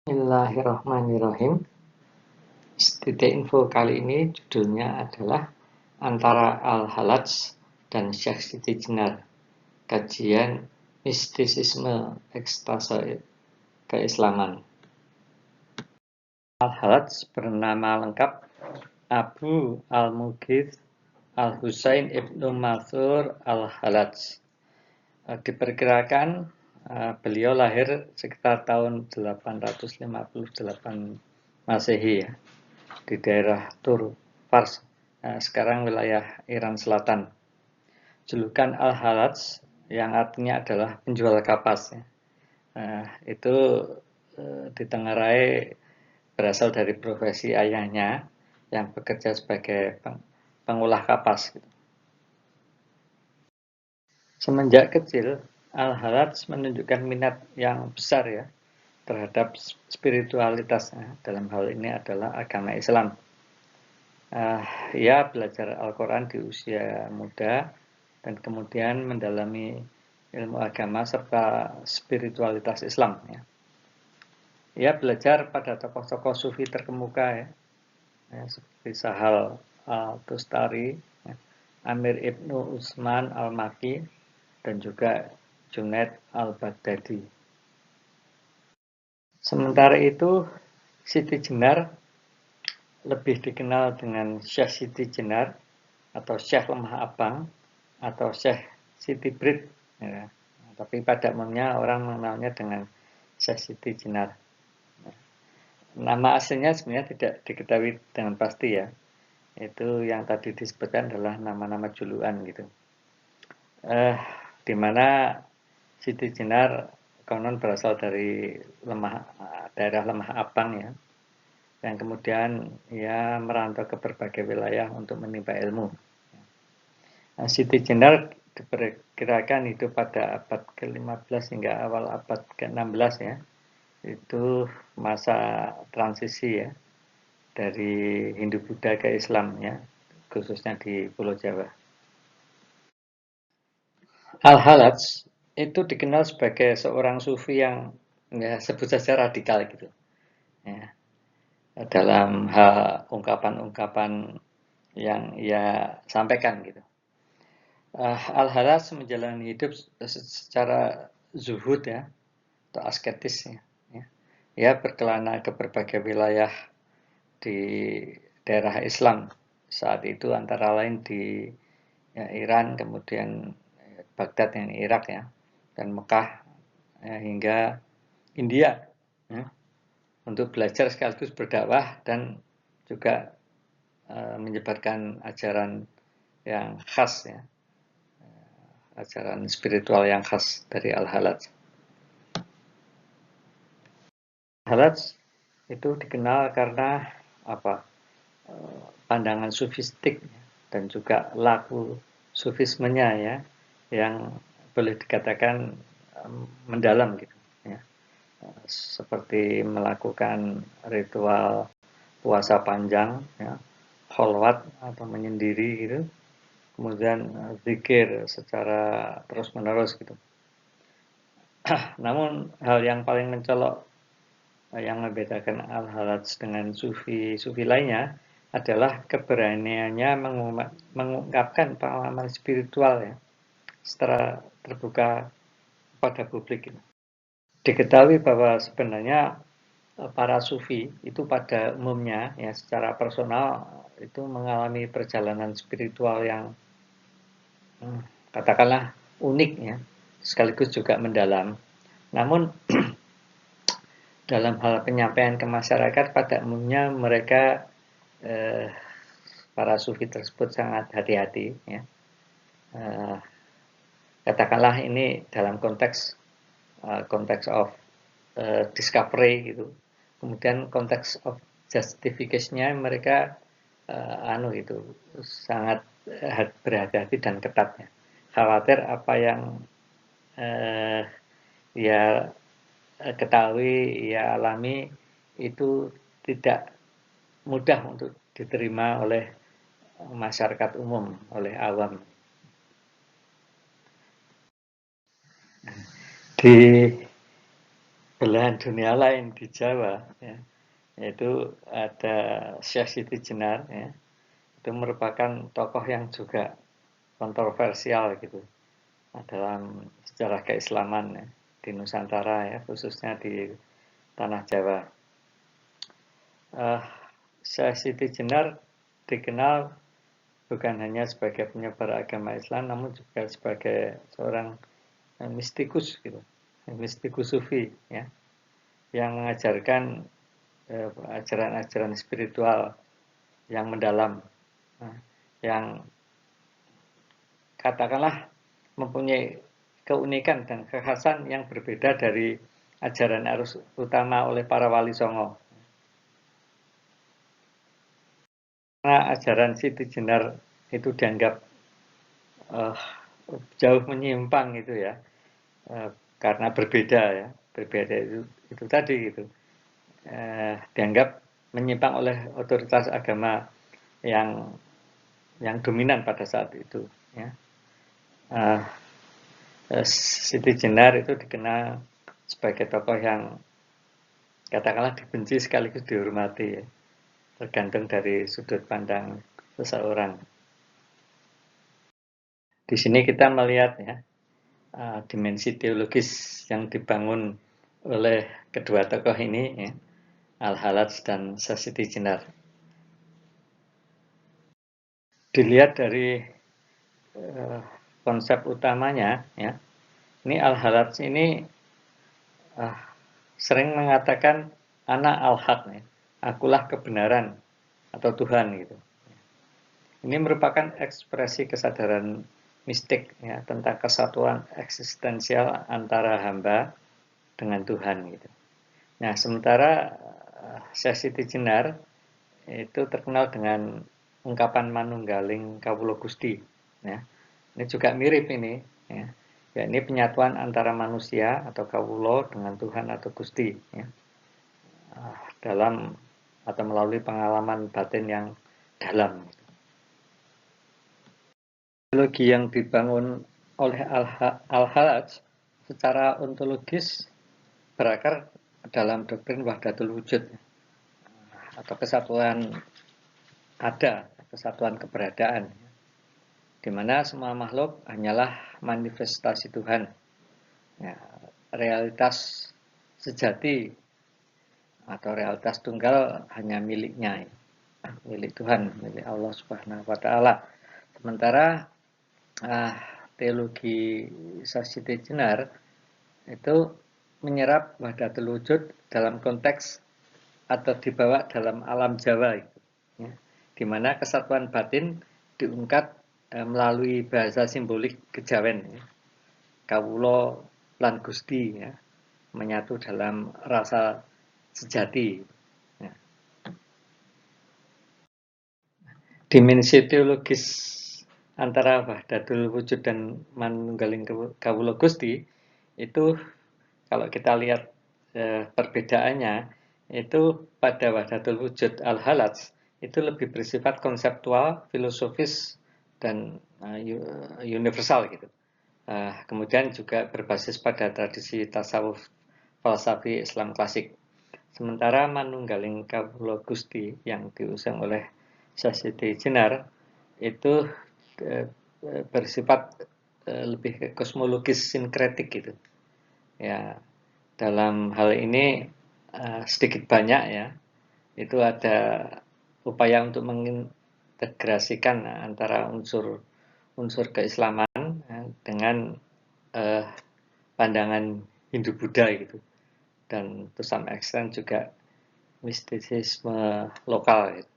Bismillahirrahmanirrahim. Titik info kali ini judulnya adalah Antara Al-Halaj dan Syekh Siti Jenar, kajian mistisisme ekstase keislaman. Al-Halaj bernama lengkap Abu Al-Mughith Al-Husain Ibnu Mansur Al-Halaj. Diperkirakan beliau lahir sekitar tahun 858 Masehi ya, di daerah Tur Fars, sekarang wilayah Iran Selatan. Julukan Al-Halaj yang artinya adalah penjual kapas ya. Itu ditengarai berasal dari profesi ayahnya yang bekerja sebagai pengolah kapas gitu. Semenjak kecil, Al-Halaj menunjukkan minat yang besar ya terhadap spiritualitasnya. Dalam hal ini adalah agama Islam. Ia belajar Al-Quran di usia muda dan kemudian mendalami ilmu agama serta spiritualitas Islam ya. Ia belajar pada tokoh-tokoh sufi terkemuka ya, seperti Sahal Al-Tustari, ya, Amir Ibnu Utsman Al-Makki, dan juga Junaid Al-Baghdadi. Sementara itu, Siti Jenar lebih dikenal dengan Syekh Siti Jenar atau Syekh Lemah Abang atau Syekh Siti Brit ya. Tapi pada umumnya orang mengenalnya dengan Syekh Siti Jenar. Nama aslinya sebenarnya tidak diketahui dengan pasti ya. Itu yang tadi disebutkan adalah nama-nama julukan gitu. Di mana Siti Jenar konon berasal dari daerah Lemah Abang ya, yang kemudian ia merantau ke berbagai wilayah untuk menimba ilmu. Siti Jenar diperkirakan hidup pada abad ke-15 hingga awal abad ke-16 ya. Itu masa transisi ya dari Hindu-Buddha ke Islam ya, khususnya di Pulau Jawa. Al-Halaj itu dikenal sebagai seorang sufi yang ya sebut saja radikal gitu ya, dalam hal ungkapan-ungkapan yang ia sampaikan gitu. Al-Halaj menjalani hidup secara zuhud ya, atau asketis ya. Ia berkelana ke berbagai wilayah di daerah Islam saat itu, antara lain di ya, Iran, kemudian Baghdad yang Irak ya, dan Mekah ya, hingga India ya, untuk belajar sekaligus berdakwah dan juga menyebarkan ajaran yang khas ya, ajaran spiritual yang khas dari Al-Halaj. Al-Halaj itu dikenal karena apa? Pandangan sufistik dan juga laku sufismenya ya, yang boleh dikatakan mendalam gitu ya. Seperti melakukan ritual puasa panjang ya, kholwat atau menyendiri gitu, kemudian zikir secara terus menerus gitu. Namun hal yang paling mencolok yang membedakan Al-Halaj dengan sufi lainnya adalah keberaniannya mengungkapkan pengalaman spiritual ya secara terbuka pada publik. Diketahui bahwa sebenarnya para sufi itu pada umumnya ya secara personal itu mengalami perjalanan spiritual yang katakanlah unik ya, sekaligus juga mendalam. Namun dalam hal penyampaian ke masyarakat pada umumnya mereka para sufi tersebut sangat hati-hati ya. Katakanlah ini dalam konteks of discovery gitu. Kemudian konteks of justification-nya mereka itu sangat berhati-hati dan ketat ya. Khawatir apa yang ya ketahui, ya alami itu tidak mudah untuk diterima oleh masyarakat umum, oleh awam. Di belahan dunia lain di Jawa, ya, yaitu ada Syekh Siti Jenar, ya, itu merupakan tokoh yang juga kontroversial gitu dalam sejarah keislaman, ya, di Nusantara, ya, khususnya di tanah Jawa. Syekh Siti Jenar dikenal bukan hanya sebagai penyebar agama Islam, namun juga sebagai seorang mistikus gitu, mistikus sufi, ya, yang mengajarkan ajaran-ajaran spiritual yang mendalam, yang katakanlah mempunyai keunikan dan kekhasan yang berbeda dari ajaran arus utama oleh para wali songo. Karena ajaran Siti Jenar itu dianggap jauh menyimpang itu, ya, karena berbeda, ya, berbeda itu tadi gitu, dianggap menyimpang oleh otoritas agama yang dominan pada saat itu, ya. Siti Jenar itu dikenal sebagai tokoh yang katakanlah dibenci sekaligus dihormati, ya, tergantung dari sudut pandang seseorang. Di sini kita melihat, ya, dimensi teologis yang dibangun oleh kedua tokoh ini, ya, Al-Halaj dan Siti Jenar. Dilihat dari konsep utamanya, ya, ini Al-Halaj ini sering mengatakan ana al-haq, ya, akulah kebenaran atau Tuhan gitu. Ini merupakan ekspresi kesadaran mistik, ya, tentang kesatuan eksistensial antara hamba dengan Tuhan gitu. Nah, sementara Syekh Siti Jenar itu terkenal dengan ungkapan manunggaling kawula Gusti, ya. Ini juga mirip ini, ya. Ya, ini penyatuan antara manusia atau kawula dengan Tuhan atau Gusti, ya, dalam atau melalui pengalaman batin yang dalam. Teologi yang dibangun oleh Al-Halaj secara ontologis berakar dalam doktrin wahdatul wujud atau kesatuan ada, kesatuan keberadaan, di mana semua makhluk hanyalah manifestasi Tuhan, ya, realitas sejati atau realitas tunggal hanya miliknya, milik Tuhan, milik Allah Subhanahu wa Ta'ala. Sementara teologi Siti Jenar itu menyerap wahdatul wujud dalam konteks atau dibawa dalam alam Jawa, ya, di mana kesatuan batin diungkap melalui bahasa simbolik kejawen, ya. Kawula lan Gusti, ya, menyatu dalam rasa sejati, ya. Dimensi teologis antara wahdatul wujud dan manunggaling kawula Gusti itu, kalau kita lihat perbedaannya, itu pada wahdatul wujud Al-Halaj itu lebih bersifat konseptual, filosofis, dan universal gitu. Kemudian juga berbasis pada tradisi tasawuf falsafi Islam klasik. Sementara manunggaling kawula Gusti yang diusung oleh Syekh Siti Jenar itu bersifat lebih ke kosmologis sinkretik gitu. Ya, dalam hal ini sedikit banyak, ya, itu ada upaya untuk mengintegrasikan antara unsur keislaman, ya, dengan pandangan Hindu-Buddha gitu, dan to some extent juga mistisisme lokal gitu.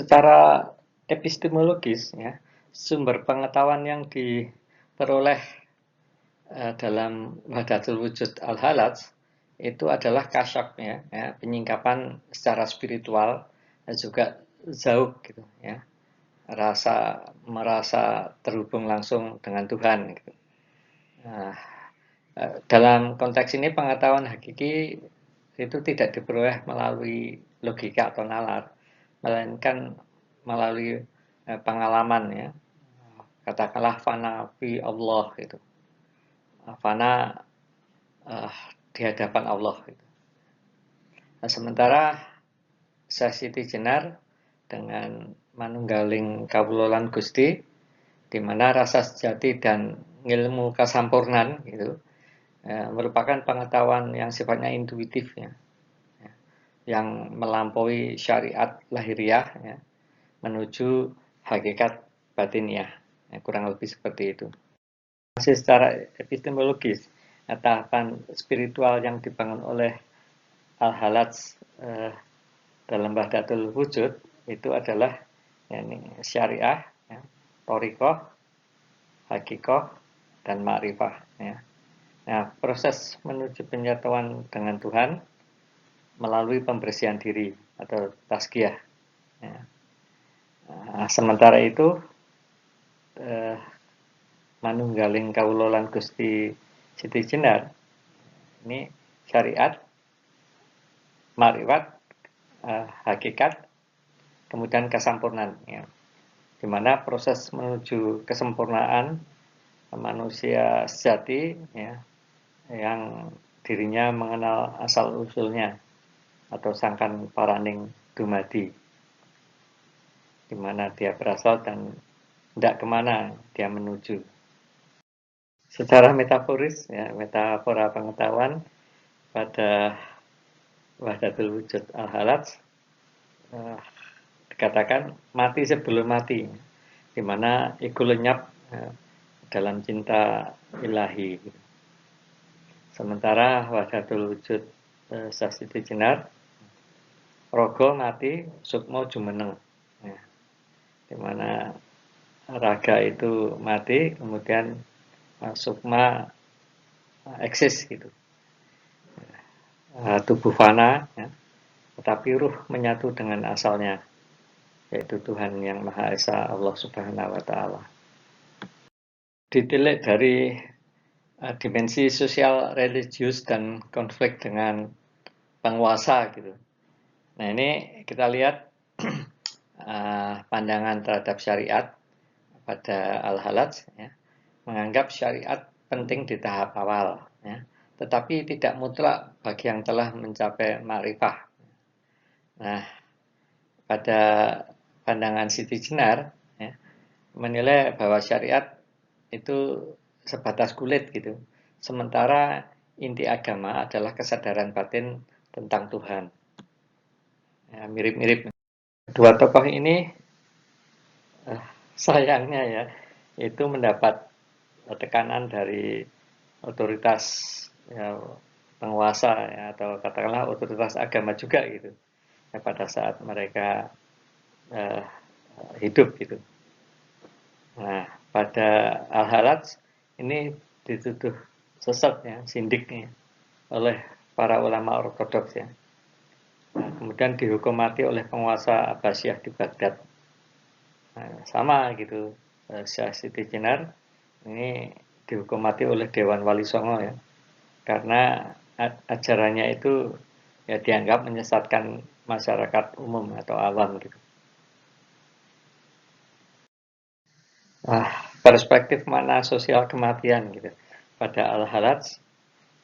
Secara epistemologis, ya, sumber pengetahuan yang diperoleh dalam wahdatul wujud Al-Halaj itu adalah kasyaf, ya, penyingkapan secara spiritual dan juga zauq gitu, ya, merasa terhubung langsung dengan Tuhan gitu. Nah, dalam konteks ini pengetahuan hakiki itu tidak diperoleh melalui logika atau nalar, melainkan melalui pengalaman, ya, katakanlah fana fi Allah gitu. Fana di hadapan Allah. Nah, sementara Syekh Siti Jenar dengan manunggaling kawulolan Gusti, di mana rasa sejati dan ilmu kasampurnan gitu, merupakan pengetahuan yang sifatnya intuitif ya, yang melampaui syariat lahiriah ya, menuju hakikat batiniah, ya, kurang lebih seperti itu. Masih secara epistemologis, tahapan spiritual yang dibangun oleh Al-Halaj dalam Wahdatul Wujud itu adalah syariah, ya, thoriqah, hakikoh, dan ma'rifah. Ya. Nah, proses menuju penyatuan dengan Tuhan melalui pembersihan diri atau tazkiyah. Ya. Nah, sementara itu manunggaling kawulolan Gusti Siti Jenar ini syariat, ma'rifat, hakikat, kemudian kesampurnaan. Ya. Di mana proses menuju kesempurnaan manusia sejati ya, yang dirinya mengenal asal usulnya atau sangkan paraning dumadi, di mana dia berasal dan tidak kemana dia menuju. Secara metaforis ya, metafora pengetahuan pada Wahdatul Wujud Al-Halaj dikatakan mati sebelum mati, di mana ego lenyap dalam cinta ilahi. Sementara Wahdatul Wujud Syekh Siti Jenar, rogo mati, sukmo jumeneng, ya, di mana raga itu mati, kemudian sukma eksis gitu, tubuh fana, ya, tetapi ruh menyatu dengan asalnya, yaitu Tuhan yang Maha Esa, Allah Subhanahu wa Ta'ala. Ditilik dari dimensi sosial, religius, dan konflik dengan penguasa gitu. Nah, ini kita lihat pandangan terhadap syariat pada Al-Halaj ya, menganggap syariat penting di tahap awal ya, tetapi tidak mutlak bagi yang telah mencapai ma'rifah. Nah, pada pandangan Siti Jenar ya, menilai bahwa syariat itu sebatas kulit gitu, sementara inti agama adalah kesadaran batin tentang Tuhan. Ya, mirip-mirip. Dua tokoh ini sayangnya ya, itu mendapat tekanan dari otoritas ya, penguasa ya, atau katakanlah otoritas agama juga gitu ya, pada saat mereka hidup gitu. Nah, pada Al-Halaj ini dituduh sesat ya, sindiknya oleh para ulama ortodoks ya. Nah, kemudian dihukum mati oleh penguasa Abbasiyah di Baghdad. Nah, sama gitu, Syekh Siti Jenar ini dihukum mati oleh Dewan Wali Songo ya, karena ajarannya itu ya dianggap menyesatkan masyarakat umum atau awam gitu. Perspektif makna sosial kematian gitu pada Al-Halaj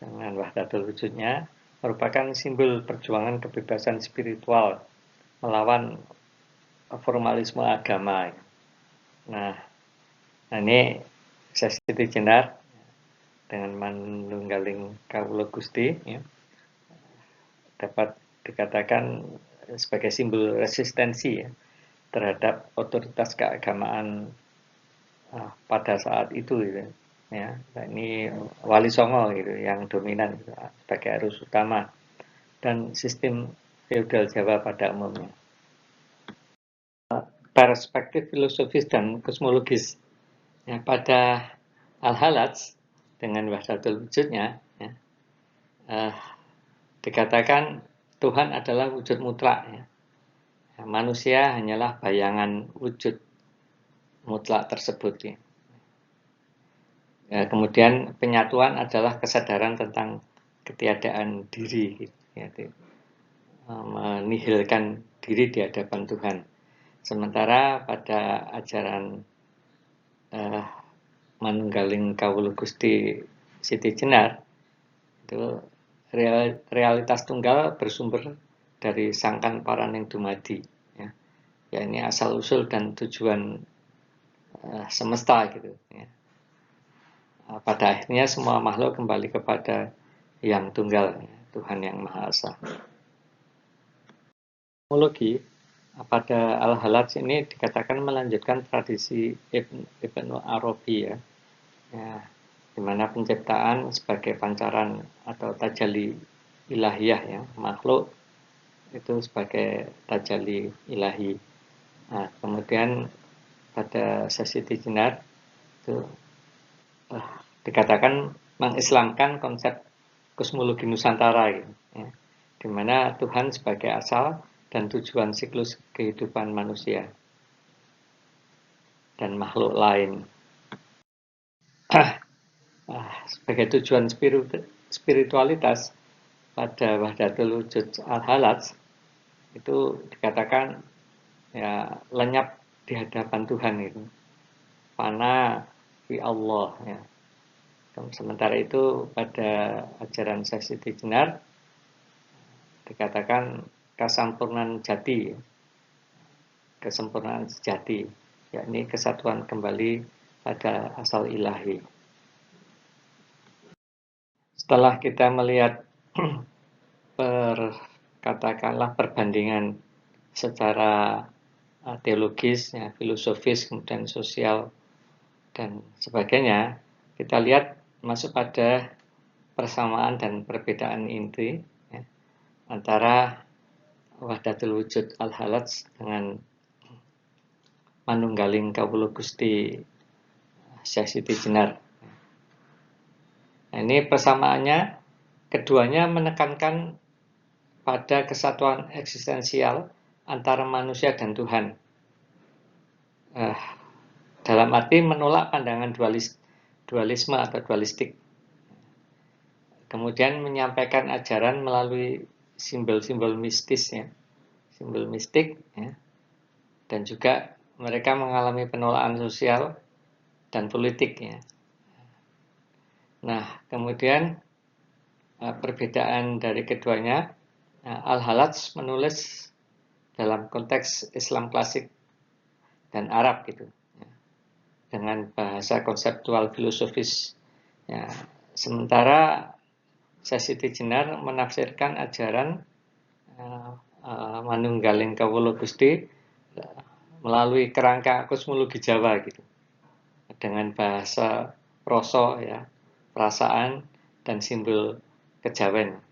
dengan Wahdatul Wujudnya merupakan simbol perjuangan kebebasan spiritual melawan formalisme agama. Nah ini Syekh Siti Jenar dengan manunggaling kawula Gusti ya, dapat dikatakan sebagai simbol resistensi ya, terhadap otoritas keagamaan pada saat itu gitu. Ya, ini Wali Songo gitu yang dominan gitu, sebagai arus utama dan sistem feodal Jawa pada umumnya. Perspektif filosofis dan kosmologis ya, pada Al-Halaj dengan Wahdatul Wujudnya ya, dikatakan Tuhan adalah wujud mutlak ya. Manusia hanyalah bayangan wujud mutlak tersebut ya. Kemudian penyatuan adalah kesadaran tentang ketiadaan diri ya, menihilkan diri di hadapan Tuhan. Sementara pada ajaran manunggaling kawula Gusti Siti Jenar itu realitas tunggal bersumber dari sangkan paraning dumadi, ya. Ya ini asal usul dan tujuan semesta gitu, ya. Pada akhirnya semua makhluk kembali kepada yang tunggal, ya, Tuhan yang Maha Esa. Etimologi pada Al-Halaj ini dikatakan melanjutkan tradisi Ibnu Arabi, ya. Ya, di mana penciptaan sebagai pancaran atau tajalli ilahiyah, ya, makhluk itu sebagai tajalli ilahi. Nah, kemudian pada sesi Tijinar itu dikatakan mengislamkan konsep kosmologi Nusantara, gitu, ya, di mana Tuhan sebagai asal dan tujuan siklus kehidupan manusia dan makhluk lain. Sebagai tujuan spiritualitas pada Wahdatul Wujud Al-Halaj itu dikatakan ya lenyap di hadapan Tuhan itu. Fana fi Allah, ya. Sementara itu pada ajaran Syekh Siti Jenar dikatakan kesampurnaan jati, kesempurnaan sejati, yakni kesatuan kembali pada asal ilahi. Setelah kita melihat katakanlah perbandingan secara teologis, ya, filosofis, kemudian sosial dan sebagainya, kita lihat masuk pada persamaan dan perbedaan inti, ya, antara Wahdatul Wujud Al-Halaj dengan Manunggaling Kawula Gusti Syekh Siti Jenar. Nah, ini persamaannya, keduanya menekankan pada kesatuan eksistensial antara manusia dan Tuhan. Dalam arti menolak pandangan dualisme atau dualistik. Kemudian menyampaikan ajaran melalui simbol-simbol mistis, ya, simbol mistik, ya, dan juga mereka mengalami penolakan sosial dan politik, ya. Nah, kemudian perbedaan dari keduanya, Al-Halaj menulis dalam konteks Islam klasik dan Arab gitu, ya, dengan bahasa konseptual filosofis, ya. Sementara Syekh Siti Jenar menafsirkan ajaran Manunggaling Kawula Gusti melalui kerangka kosmologi Jawa gitu, dengan bahasa rasa, ya, perasaan dan simbol kejawen.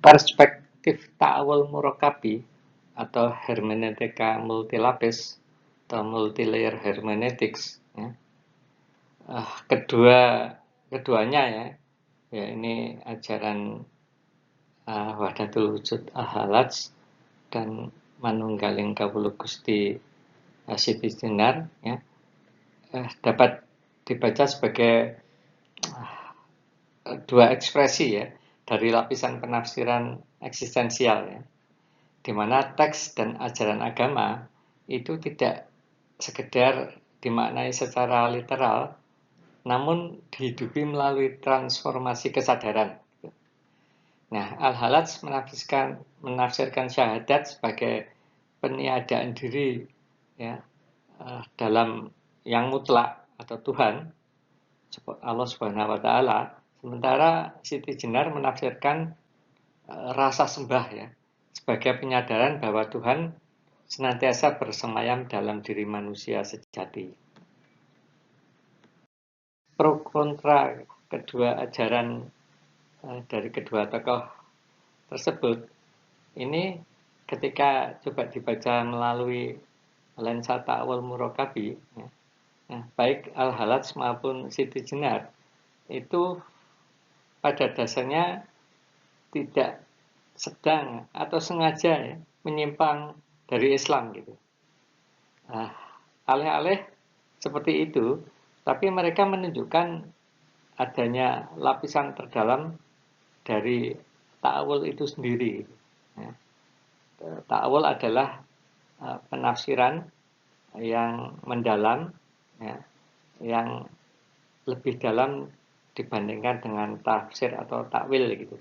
Perspektif ta'awul murakabi atau hermeneutika multilapis atau multilayer hermeneutics, ya. Keduanya, ya ini ajaran Wahdatul Wujud Al-Halaj dan Manunggaling Kawula Gusti Siti Jenar, ya, dapat dibaca sebagai dua ekspresi, ya, dari lapisan penafsiran eksistensial, ya, di mana teks dan ajaran agama itu tidak sekedar dimaknai secara literal, namun dihidupi melalui transformasi kesadaran. Nah, Al-Halaj menafsirkan syahadat sebagai peniadaan diri, ya, dalam yang mutlak atau Tuhan, Allah Subhanahu wa Ta'ala. Sementara Siti Jenar menafsirkan rasa sembah, ya, sebagai penyadaran bahwa Tuhan senantiasa bersemayam dalam diri manusia sejati. Pro kontra kedua ajaran dari kedua tokoh tersebut ini ketika coba dibaca melalui lensa ta'awul murakabi, ya, baik Al-Halaj maupun Siti Jenar itu pada dasarnya tidak sedang atau sengaja, ya, menyimpang dari Islam gitu. Alih-alih seperti itu, tapi mereka menunjukkan adanya lapisan terdalam dari ta'awul itu sendiri, ya. Ta'awul adalah penafsiran yang mendalam, ya, yang lebih dalam dibandingkan dengan tafsir atau takwil gitu.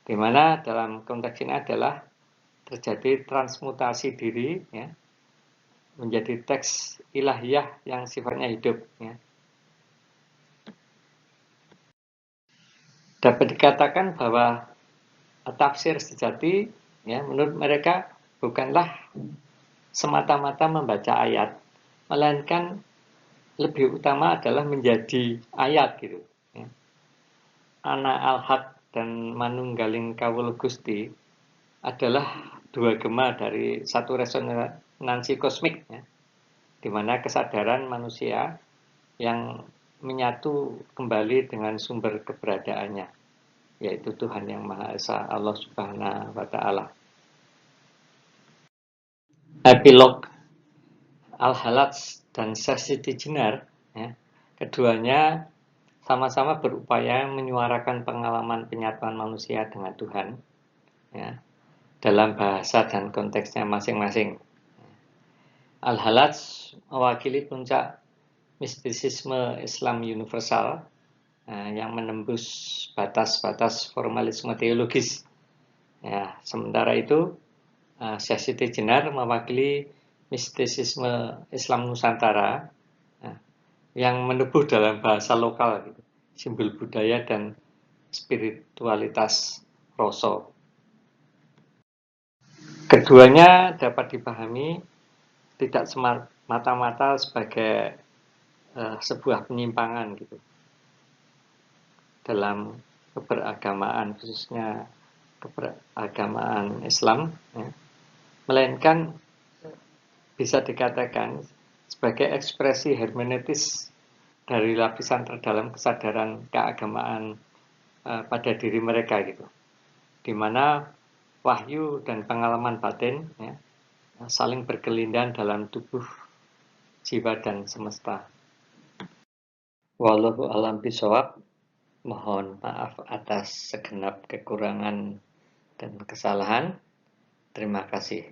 Di mana dalam konteks ini adalah terjadi transmutasi diri ya, menjadi teks ilahiyah yang sifatnya hidup ya. Dapat dikatakan bahwa tafsir sejati ya, menurut mereka bukanlah semata-mata membaca ayat, melainkan lebih utama adalah menjadi ayat gitu ya. Ana al-haq dan manunggaling kawul Gusti adalah dua gema dari satu resonansi kosmik ya, di mana kesadaran manusia yang menyatu kembali dengan sumber keberadaannya, yaitu Tuhan yang Maha Esa, Allah Subhanahu wa Ta'ala. Epilog Al-Halaj dan Syekh Siti Jenar ya, keduanya sama-sama berupaya menyuarakan pengalaman penyatuan manusia dengan Tuhan ya, dalam bahasa dan konteksnya masing-masing. Al-Halaj mewakili puncak mistisisme Islam universal yang menembus batas-batas formalisme teologis. Ya, sementara itu Syekh Siti Jenar mewakili mistisisme Islam Nusantara yang menebuh dalam bahasa lokal, gitu, simbol budaya dan spiritualitas rasa. Keduanya dapat dipahami tidak semata-mata sebagai sebuah penyimpangan gitu dalam keberagamaan, khususnya keberagamaan Islam ya, melainkan bisa dikatakan sebagai ekspresi hermeneutis dari lapisan terdalam kesadaran keagamaan pada diri mereka gitu, di mana wahyu dan pengalaman batin ya, saling berkelindahan dalam tubuh, jiwa dan semesta. Wallahu a'lam bishawab. Mohon maaf atas segenap kekurangan dan kesalahan. Terima kasih.